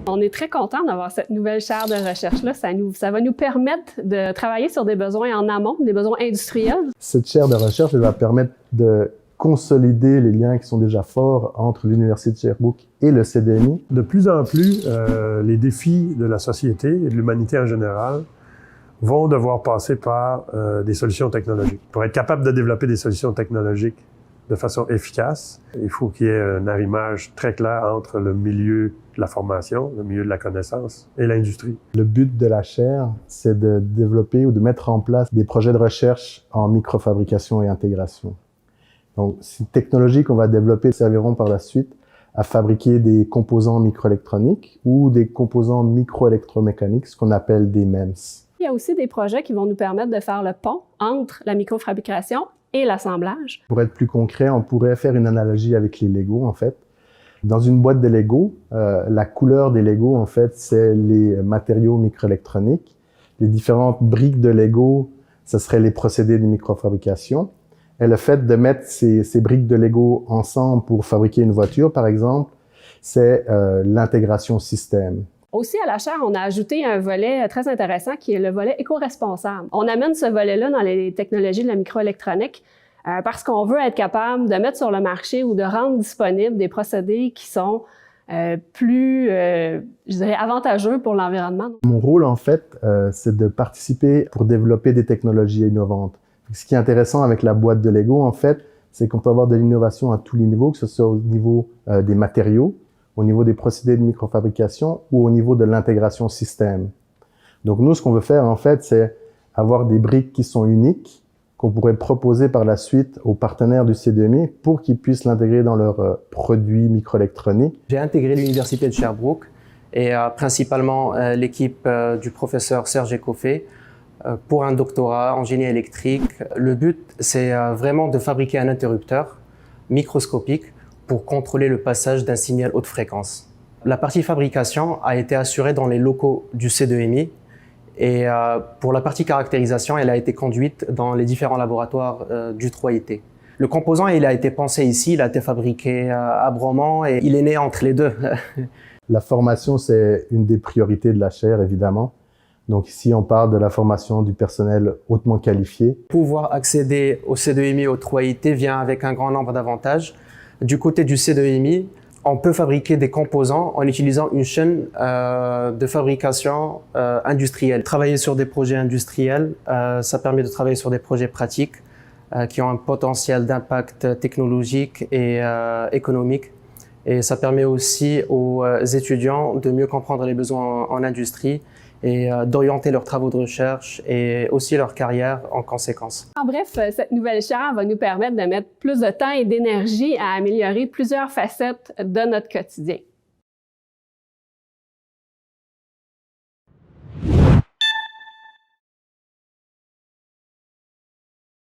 On est très content d'avoir cette nouvelle chaire de recherche-là. Ça va nous permettre de travailler sur des besoins en amont, des besoins industriels. Cette chaire de recherche elle va permettre de consolider les liens qui sont déjà forts entre l'Université de Sherbrooke et le CDMI. De plus en plus, les défis de la société et de l'humanité en général vont devoir passer par des solutions technologiques. Pour être capable de développer des solutions technologiques de façon efficace, il faut qu'il y ait un arrimage très clair entre le milieu de la formation, le milieu de la connaissance et l'industrie. Le but de la chaire, c'est de développer ou de mettre en place des projets de recherche en microfabrication et intégration. Donc, ces technologies qu'on va développer serviront par la suite à fabriquer des composants microélectroniques ou des composants microélectromécaniques, ce qu'on appelle des MEMS. Il y a aussi des projets qui vont nous permettre de faire le pont entre la microfabrication et l'assemblage. Pour être plus concret, on pourrait faire une analogie avec les Legos, en fait. Dans une boîte de Lego, la couleur des Legos, en fait, c'est les matériaux microélectroniques. Les différentes briques de Lego, ce seraient les procédés de microfabrication. Et le fait de mettre ces briques de Lego ensemble pour fabriquer une voiture, par exemple, c'est l'intégration système. Aussi, à la chaire, on a ajouté un volet très intéressant qui est le volet éco-responsable. On amène ce volet-là dans les technologies de la microélectronique parce qu'on veut être capable de mettre sur le marché ou de rendre disponibles des procédés qui sont plus, je dirais, avantageux pour l'environnement. Mon rôle, en fait, c'est de participer pour développer des technologies innovantes. Ce qui est intéressant avec la boîte de Lego, en fait, c'est qu'on peut avoir de l'innovation à tous les niveaux, que ce soit au niveau des matériaux, au niveau des procédés de microfabrication ou au niveau de l'intégration système. Donc nous, ce qu'on veut faire, en fait, c'est avoir des briques qui sont uniques, qu'on pourrait proposer par la suite aux partenaires du CDMI pour qu'ils puissent l'intégrer dans leurs produits microélectroniques. J'ai intégré l'Université de Sherbrooke et principalement l'équipe du professeur Serge Ekofe pour un doctorat en génie électrique. Le but, c'est vraiment de fabriquer un interrupteur microscopique pour contrôler le passage d'un signal haute fréquence. La partie fabrication a été assurée dans les locaux du C2MI et pour la partie caractérisation, elle a été conduite dans les différents laboratoires du 3IT. Le composant, il a été pensé ici, il a été fabriqué à Bromont et il est né entre les deux. La formation, c'est une des priorités de la chaire, évidemment. Donc ici, on parle de la formation du personnel hautement qualifié. Pouvoir accéder au C2MI, au 3IT vient avec un grand nombre d'avantages. Du côté du C2MI, on peut fabriquer des composants en utilisant une chaîne de fabrication industrielle. Travailler sur des projets industriels, ça permet de travailler sur des projets pratiques qui ont un potentiel d'impact technologique et économique. Et ça permet aussi aux étudiants de mieux comprendre les besoins en industrie et d'orienter leurs travaux de recherche et aussi leur carrière en conséquence. En bref, cette nouvelle chaire va nous permettre de mettre plus de temps et d'énergie à améliorer plusieurs facettes de notre quotidien.